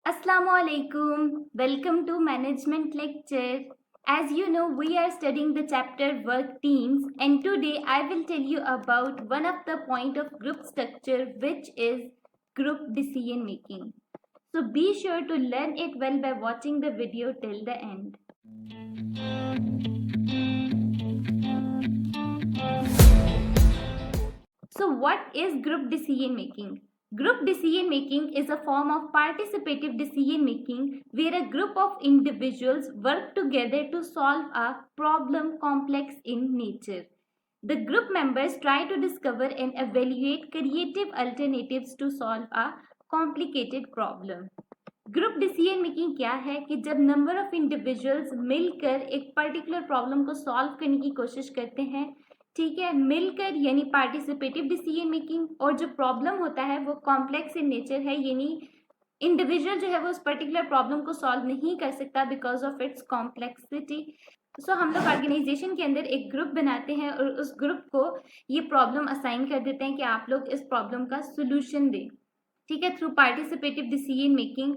Assalamualaikum. Welcome to Management Lecture. As you know, we are studying the chapter Work Teams, and today I will tell you about one of the point of group structure, which is group decision making. So be sure to learn it well by watching the video till the end. So what is group decision making? Group decision making is a form of participative decision making where a group of individuals work together to solve a problem complex in nature. The group members try to discover and evaluate creative alternatives to solve a complicated problem. Group decision making क्या है कि जब number of individuals मिलकर एक particular problem को solve करने की कोशिश करते हैं, ठीक है, मिलकर, यानी पार्टिसिपेटिव डिसीजन मेकिंग। और जो प्रॉब्लम होता है वो कॉम्प्लेक्स इन नेचर है, यानी इंडिविजुअल जो है वो उस पर्टिकुलर प्रॉब्लम को सॉल्व नहीं कर सकता बिकॉज ऑफ इट्स कॉम्प्लेक्सिटी। सो हम लोग ऑर्गेनाइजेशन के अंदर एक ग्रुप बनाते हैं और उस ग्रुप को ये प्रॉब्लम असाइन कर देते हैं कि आप लोग इस प्रॉब्लम का सोल्यूशन दें, ठीक है, through participative decision making.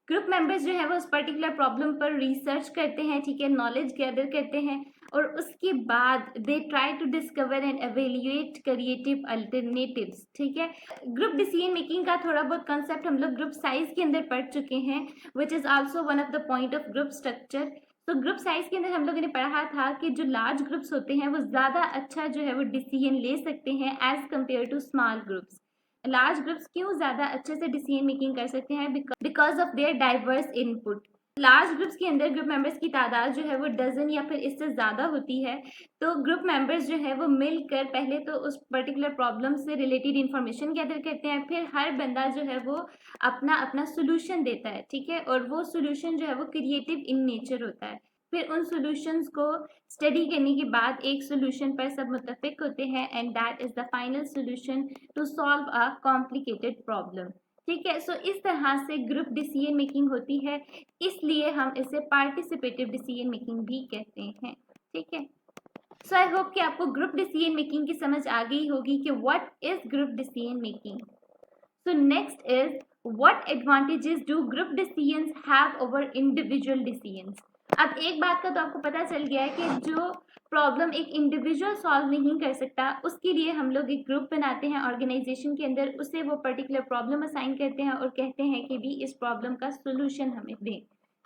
Group members जो है वो उस पर्टिकुलर प्रॉब्लम पर रिसर्च करते हैं, ठीक है, नॉलेज गैदर करते हैं और उसके बाद they try to discover and evaluate creative alternatives, ठीक है। ग्रुप डिसीजन मेकिंग का थोड़ा बहुत कंसेप्ट हम लोग ग्रुप साइज के अंदर पढ़ चुके हैं, which is also one of the point of group structure. तो ग्रुप साइज के अंदर हम लोगों ने पढ़ा था कि जो लार्ज ग्रुप्स होते हैं वो ज़्यादा अच्छा जो है वो डिसीजन ले सकते हैं as compare to small groups. Large groups क्यों ज़्यादा अच्छे से डिसीजन मेकिंग कर सकते हैं? Because of their diverse input. Large groups के अंदर ग्रुप मेंबर्स की तादाद जो है वो डजन या फिर इससे ज़्यादा होती है। तो ग्रुप मेंबर्स जो है वो मिलकर पहले तो उस पर्टिकुलर प्रॉब्लम से रिलेटेड इंफॉर्मेशन गैदर करते हैं, फिर हर बंदा जो है वो अपना अपना सोल्यूशन देता है, ठीक है, और वो सोल्यूशन जो है वो क्रिएटिव इन नेचर होता है। फिर उन सॉल्यूशंस को स्टडी करने के बाद एक सॉल्यूशन पर सब मुत्तफिक होते हैं and that is the final solution to solve a complicated problem, ठीक है। सो इस तरह से ग्रुप डिसीजन मेकिंग होती है, इसलिए हम इसे पार्टिसिपेटिव डिसीजन मेकिंग भी कहते हैं, ठीक है। सो आई होप कि आपको ग्रुप डिसीजन मेकिंग की समझ आ गई होगी कि what is group decision making. So next is what advantages do group decisions have over individual decisions. अब एक बात का तो आपको पता चल गया है कि जो प्रॉब्लम एक इंडिविजुअल सॉल्व नहीं कर सकता उसके लिए हम लोग एक ग्रुप बनाते हैं ऑर्गेनाइजेशन के अंदर, उसे वो पर्टिकुलर प्रॉब्लम असाइन करते हैं और कहते हैं कि भी इस प्रॉब्लम का सोल्यूशन हमें दें,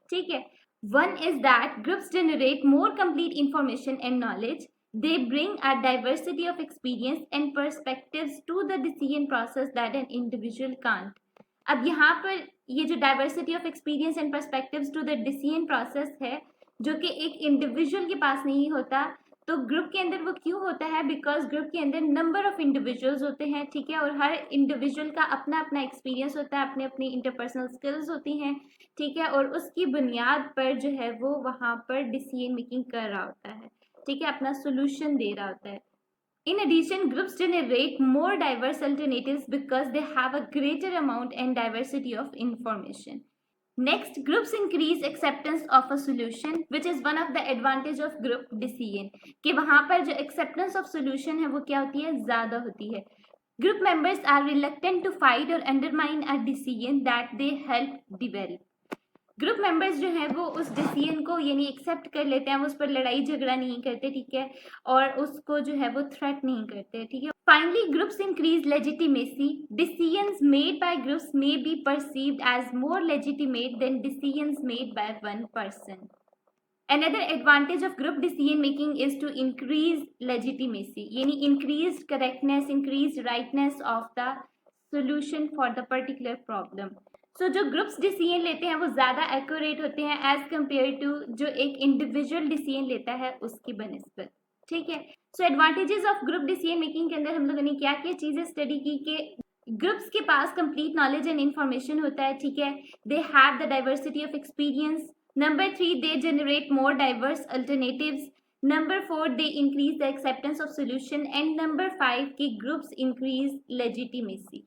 ठीक है। One is that groups generate more complete information and knowledge. They bring a diversity of experience and perspectives to the decision process that an individual can't. अब यहाँ पर ये जो diversity of experience and perspectives to the decision process है जो कि एक individual के पास नहीं होता, तो ग्रुप के अंदर वो क्यों होता है? बिकॉज ग्रुप के अंदर नंबर ऑफ इंडिविजुअल्स होते हैं, ठीक है, और हर इंडिविजुअल का अपना अपना एक्सपीरियंस होता है, अपनी अपनी इंटरपर्सनल स्किल्स होती हैं, ठीक है, और उसकी बुनियाद पर जो है वो वहाँ पर डिसीजन मेकिंग कर रहा होता है, ठीक है, अपना सोल्यूशन दे रहा होता है। In addition, groups generate more diverse alternatives because they have a greater amount and diversity of information. Next, groups increase acceptance of a solution, which is one of the advantage of group decision. कि वहाँ पर जो acceptance of solution है वो क्या होती है? ज़्यादा होती है। Group members are reluctant to fight or undermine a decision that they help develop. Group members जो हैं वो उस डिसीजन को यानी एक्सेप्ट कर लेते हैं, वो उस पर लड़ाई झगड़ा नहीं करते, ठीक है, और उसको जो है वो थ्रेट नहीं करते, ठीक है। Finally, groups increase legitimacy. Decisions made by groups may be perceived as more legitimate than decisions made by one person. Another advantage of group decision making is to increase legitimacy, यानी increased correctness, increased rightness of the solution for the particular problem. सो जो groups decision लेते हैं वो ज़्यादा accurate होते हैं as compare to जो एक इंडिविजुअल डिसीजन लेता है उसकी बनस्बत, ठीक है। So advantages of group decision making के अंदर हम लोगों ने क्या क्या चीज़ें स्टडी की कि ग्रुप्स के पास कंप्लीट नॉलेज एंड इन्फॉर्मेशन होता है, ठीक है, they have the diversity of experience. Number 3, they generate more diverse alternatives. Number 4, they increase the acceptance of solution and number 5 कि groups increase legitimacy.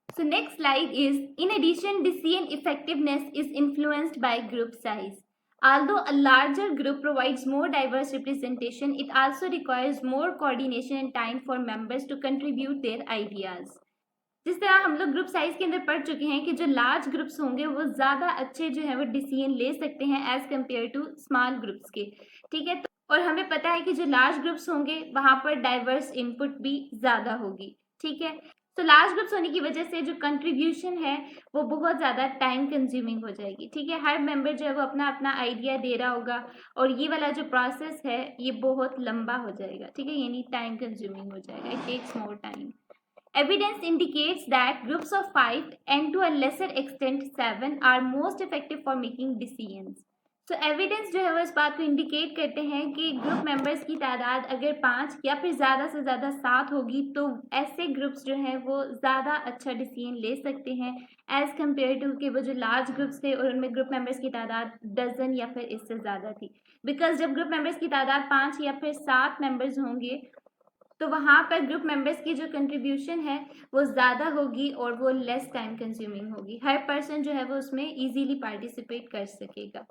So next slide is, in addition, decision effectiveness is influenced by group size. Although a larger group provides more diverse representation, it also requires more coordination and time for members to contribute their ideas. जिस तरह हम लोग group size के अंदर पढ़ चुके हैं कि जो लार्ज ग्रुप्स होंगे वो ज़्यादा अच्छे जो है वो डिसीजन ले सकते हैं as compare to small groups के, ठीक है। और हमें पता है कि जो लार्ज ग्रुप्स होंगे वहाँ पर डाइवर्स इनपुट भी ज़्यादा होगी, ठीक है। तो लार्ज ग्रुप्स होने की वजह से जो कंट्रीब्यूशन है वो बहुत ज़्यादा टाइम कंज्यूमिंग हो जाएगी, ठीक है। हर मेंबर जो है वो अपना अपना आइडिया दे रहा होगा और ये वाला जो प्रोसेस है ये बहुत लंबा हो जाएगा, ठीक है, यानी टाइम कंज्यूमिंग हो जाएगा, it takes more time. Evidence indicates that groups of 5 and to a lesser extent 7 are most effective for making decisions. So evidence जो है वो इस बात को इंडिकेट करते हैं कि ग्रुप मेंबर्स की तादाद अगर 5 या फिर ज़्यादा से ज़्यादा 7 होगी तो ऐसे ग्रुप्स जो हैं वो ज़्यादा अच्छा डिसीजन ले सकते हैं एज़ कम्पेयर टू कि वो जो लार्ज ग्रुप्स थे और उनमें ग्रुप मेंबर्स की तादाद डजन या फिर इससे ज़्यादा थी। बिकॉज जब ग्रुप मेंबर्स की तादाद 5 या फिर 7 मेंबर्स होंगे तो वहाँ पर ग्रुप मेंबर्स की जो कंट्रीब्यूशन है वो ज़्यादा होगी और वो लेस टाइम कंज्यूमिंग होगी, हर पर्सन जो है वो उसमें इजीली पार्टिसिपेट कर सकेगा।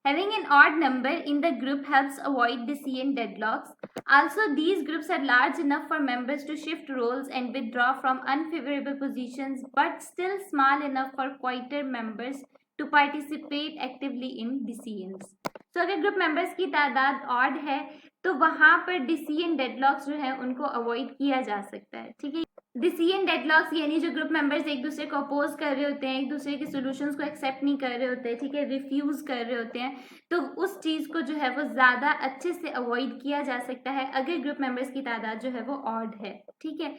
Having an odd number in the group helps avoid decision deadlocks. Also, these groups are large enough for members to shift roles and withdraw from unfavorable positions, but still small enough for quieter members to participate actively in decisions. So, अगर group members की तादाद odd है तो वहाँ पर decision deadlocks जो है उनको अवॉइड किया जा सकता है, ठीक है। डिसीजन डेडलॉक्स यानी जो ग्रुप मेंबर्स एक दूसरे को अपोज कर रहे होते हैं, एक दूसरे के सॉल्यूशंस को एक्सेप्ट नहीं कर रहे होते हैं, ठीक है, रिफ्यूज कर रहे होते हैं, तो उस चीज़ को जो है वो ज़्यादा अच्छे से अवॉइड किया जा सकता है अगर ग्रुप मेंबर्स की तादाद जो है वो ऑड है, ठीक है।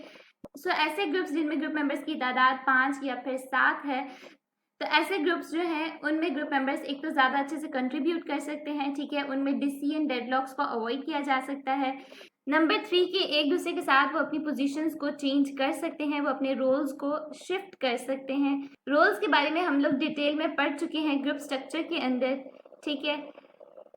सो ऐसे ग्रुप्स जिनमें ग्रुप मेंबर्स की तादाद 5 या फिर 7 है, तो ऐसे ग्रुप्स जो हैं उनमें ग्रुप मेंबर्स एक तो ज़्यादा अच्छे से कंट्रीब्यूट कर सकते हैं, ठीक है, उनमें डिसीजन डेडलॉक्स को अवॉइड किया जा सकता है। नंबर 3 के एक दूसरे के साथ वो अपनी पोजीशंस को चेंज कर सकते हैं, वो अपने रोल्स को शिफ्ट कर सकते हैं। रोल्स के बारे में हम लोग डिटेल में पढ़ चुके हैं ग्रुप स्ट्रक्चर के अंदर, ठीक है।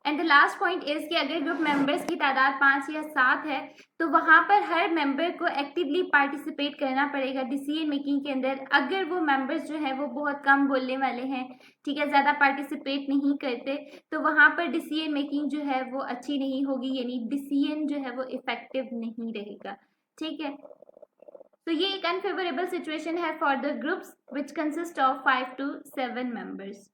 And the last point is कि अगर ग्रुप मेंबर्स की तादाद 5 या 7 है तो वहाँ पर हर मेंबर को एक्टिवली पार्टिसिपेट करना पड़ेगा डिसीजन मेकिंग के अंदर। अगर वो मेंबर्स जो है वो बहुत कम बोलने वाले हैं, ठीक है, ज़्यादा पार्टिसिपेट नहीं करते, तो वहाँ पर डिसीजन मेकिंग जो है वो अच्छी नहीं होगी, यानी डिसीजन जो है वो इफेक्टिव नहीं रहेगा, ठीक है। तो ये एक अनफेवरेबल सिचुएशन है for the groups which consist of 5 to 7 members.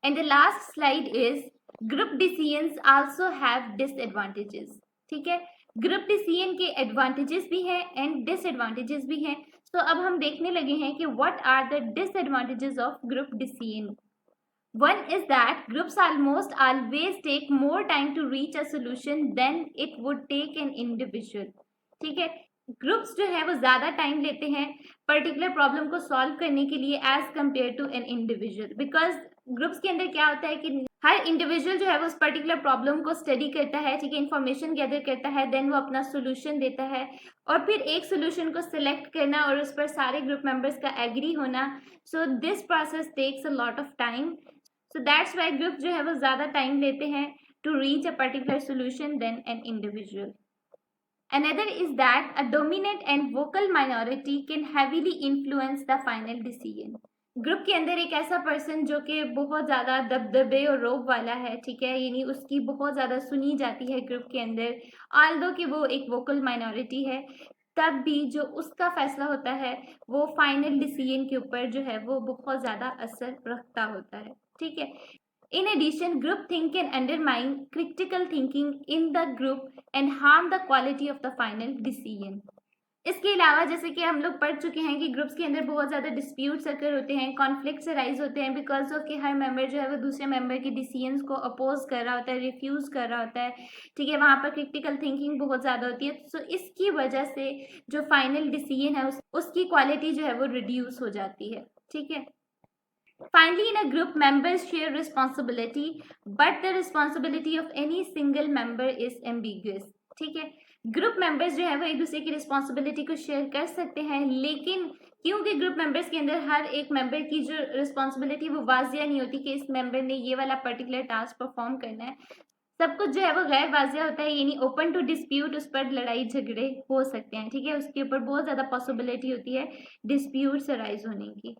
And the last slide is group decisions also have disadvantages, ठीक है। ग्रुप डिसीजन के एडवांटेजेस भी हैं एंड डिसएडवांटेजेस भी हैं। तो अब हम देखने लगे हैं कि what are the disadvantages of group decision. One is that groups almost always take more time to reach a solution than it would take an individual, ठीक है। ग्रुप्स जो है वो ज़्यादा टाइम लेते हैं पर्टिकुलर प्रॉब्लम को सॉल्व करने के लिए as compare to an individual, because groups के अंदर क्या होता है कि हर इंडिविजुअल जो है वो उस पर्टिकुलर प्रॉब्लम को स्टडी करता है, ठीक है, इन्फॉर्मेशन गैदर करता है, देन वो अपना सोल्यूशन देता है और फिर एक सोल्यूशन को सिलेक्ट करना और उस पर सारे ग्रुप मेंबर्स का एग्री होना। So this process takes a lot of time, so that's why group जो है वो ज़्यादा टाइम लेते हैं to reach a particular solution then an individual. Another is that a dominant and vocal minority can heavily influence the final decision. Group के अंदर एक ऐसा पर्सन जो कि बहुत ज़्यादा दबदबे और रोब वाला है, ठीक है, यानी उसकी बहुत ज़्यादा सुनी जाती है ग्रुप के अंदर, ऑल्दो कि वो एक वोकल माइनॉरिटी है, तब भी जो उसका फैसला होता है वो फाइनल डिसीजन के ऊपर जो है वो बहुत ज़्यादा असर रखता होता है, ठीक है। In addition, groupthink can undermine critical thinking in the group and harm the quality of the final decision. इसके अलावा जैसे कि हम लोग पढ़ चुके हैं कि ग्रुप्स के अंदर बहुत ज़्यादा डिस्प्यूट्स अकर होते हैं, कॉन्फ्लिक्ट्स अराइज होते हैं बिकॉज ऑफ कि हर मेंबर जो है वो दूसरे मेंबर के डिसीजंस को अपोज कर रहा होता है, रिफ्यूज कर रहा होता है, ठीक है, वहाँ पर क्रिटिकल थिंकिंग बहुत ज़्यादा होती है। सो इसकी वजह से जो फाइनल डिसीजन है उसकी क्वालिटी जो है वो रिड्यूस हो जाती है, ठीक है। Finally, in a group, members share responsibility, but the responsibility of any single member is ambiguous, ठीक है। ग्रुप मेंबर्स जो है वो एक दूसरे की रिस्पॉन्सिबिलिटी को शेयर कर सकते हैं, लेकिन क्योंकि ग्रुप मेंबर्स के अंदर हर एक मेंबर की जो रिस्पॉन्सिबिलिटी वो वाजिया नहीं होती कि इस मेंबर ने ये वाला पर्टिकुलर टास्क परफॉर्म करना है, सब कुछ जो है वो गैर वाजिया होता है, यानी ओपन टू डिस्प्यूट, उस पर लड़ाई झगड़े हो सकते हैं, ठीक है, उसके ऊपर बहुत ज़्यादा पॉसिबिलिटी होती है डिस्प्यूट्स अराइज होने की।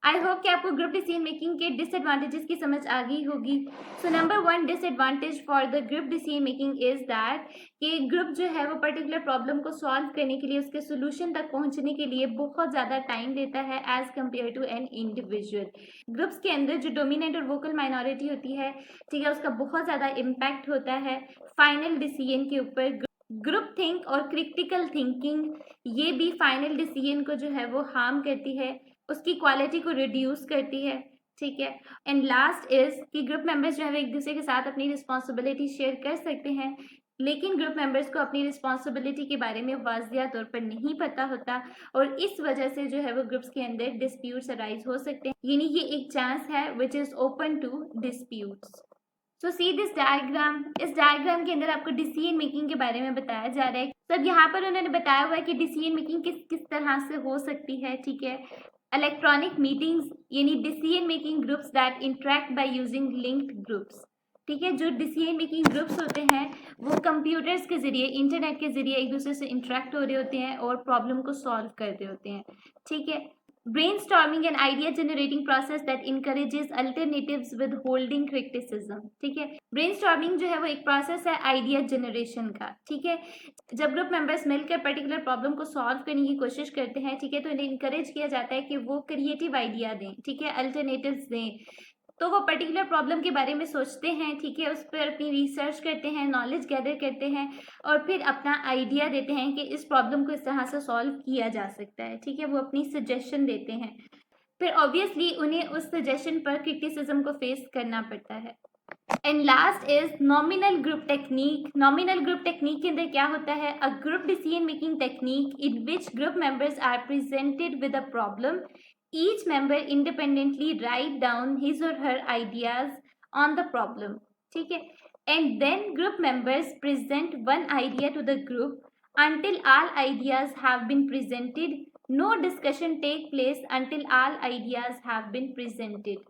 आई होप कि आपको ग्रुप डिसीजन मेकिंग के डिसएडवांटेजेस की समझ आ गई होगी। So number 1 disadvantage for the group decision making is that कि ग्रुप जो है वो पर्टिकुलर प्रॉब्लम को सॉल्व करने के लिए, उसके सोल्यूशन तक पहुंचने के लिए बहुत ज़्यादा टाइम लेता है as compare to an individual. Groups के अंदर जो डोमिनेंट और वोकल माइनॉरिटी होती है, ठीक है, उसका बहुत ज़्यादा इम्पैक्ट होता है फाइनल डिसीजन के ऊपर। ग्रुप थिंक और क्रिटिकल थिंकिंग ये भी फाइनल डिसीजन को जो है वो हार्म करती है, उसकी क्वालिटी को रिड्यूस करती है, ठीक है। एंड लास्ट इज कि ग्रुप मेंबर्स जो है एक दूसरे के साथ अपनी रिस्पॉन्सिबिलिटी शेयर कर सकते हैं, लेकिन ग्रुप मेंबर्स को अपनी रिस्पॉन्सिबिलिटी के बारे में वाजिया तौर पर नहीं पता होता और इस वजह से जो है वो ग्रुप्स के अंदर डिस्प्यूट्स अराइज हो सकते हैं, यानी ये एक चांस है which is open to disputes. So see this diagram, इस डायग्राम के अंदर आपको डिसीजन मेकिंग के बारे में बताया जा रहा है। सब यहाँ पर उन्होंने बताया हुआ है कि डिसीजन मेकिंग किस किस तरह से हो सकती है, ठीक है। इलेक्ट्रॉनिक मीटिंग्स यानी decision making groups that interact by using linked groups, ठीक है। जो डिसीजन मेकिंग ग्रुप्स होते हैं वो कंप्यूटर्स के जरिए, इंटरनेट के जरिए एक दूसरे से इंटरेक्ट हो रहे होते हैं और प्रॉब्लम को सॉल्व कर रहे होते हैं, ठीक है। Brainstorming and idea generating process that encourages alternatives with holding criticism, ठीक है। ब्रेनस्टॉर्मिंग जो है वो एक प्रोसेस है आइडिया जनरेशन का, ठीक है। जब ग्रुप मेंबर्स मिलकर पर्टिकुलर प्रॉब्लम को सॉल्व करने की कोशिश करते हैं, ठीक है, तो इन्हें इनकरेज किया जाता है कि वो क्रिएटिव आइडिया दें, ठीक है, अल्टरनेटिव्स दें। तो वो पर्टिकुलर प्रॉब्लम के बारे में सोचते हैं, ठीक है, उस पर अपनी रिसर्च करते हैं, नॉलेज गैदर करते हैं और फिर अपना आइडिया देते हैं कि इस प्रॉब्लम को इस तरह से सॉल्व किया जा सकता है, ठीक है। वो अपनी सजेशन देते हैं, फिर ऑब्वियसली उन्हें उस सजेशन पर क्रिटिसिज्म को फेस करना पड़ता है। And last is nominal group technique. Nominal group technique के अंदर क्या होता है? A group decision making technique in which group members are presented with a problem, each member independently write down his or her ideas on the problem, ठीक है, and then group members present one idea to the group until all ideas have been presented. No discussion take place until all ideas have been presented.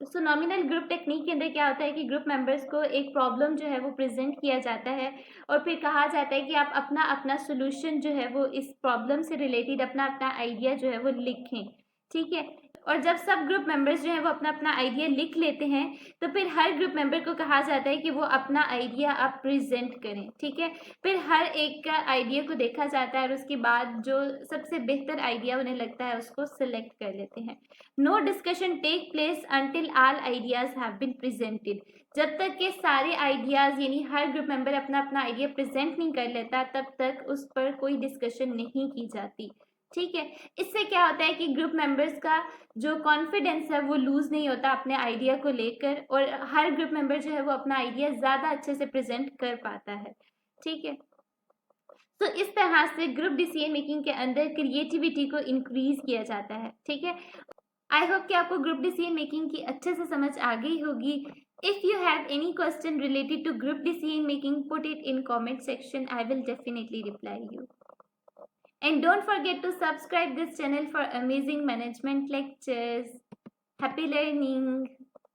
So nominal group technique के अंदर क्या होता है कि group members को एक problem जो है वो प्रेजेंट किया जाता है और फिर कहा जाता है कि आप अपना अपना सोल्यूशन जो है वो इस प्रॉब्लम से रिलेटेड अपना अपना आइडिया जो है वो लिखें, ठीक है। और जब सब ग्रुप मेंबर्स जो है वो अपना अपना आइडिया लिख लेते हैं तो फिर हर ग्रुप मेंबर को कहा जाता है कि वो अपना आइडिया आप प्रेजेंट करें, ठीक है। फिर हर एक का आइडिया को देखा जाता है और उसके बाद जो सबसे बेहतर आइडिया उन्हें लगता है उसको सिलेक्ट कर लेते हैं। No discussion take place until all ideas have been presented. जब तक के सारे आइडियाज यानी हर ग्रुप मेंबर अपना अपना आइडिया प्रेजेंट नहीं कर लेता तब तक उस पर कोई डिस्कशन नहीं की जाती, ठीक है। इससे क्या होता है कि ग्रुप मेंबर्स का जो कॉन्फिडेंस है वो लूज नहीं होता अपने आइडिया को लेकर और हर ग्रुप मेंबर जो है वो अपना आइडिया ज़्यादा अच्छे से प्रेजेंट कर पाता है, ठीक है। तो इस तरह से ग्रुप डिसीजन मेकिंग के अंदर क्रिएटिविटी को इंक्रीज किया जाता है, ठीक है। आई होप कि आपको ग्रुप डिसीजन मेकिंग की अच्छे से समझ आ गई होगी। If you have any question related to group decision making, put it in comment section, I will definitely reply you. And don't forget to subscribe this channel for amazing management lectures. Happy learning!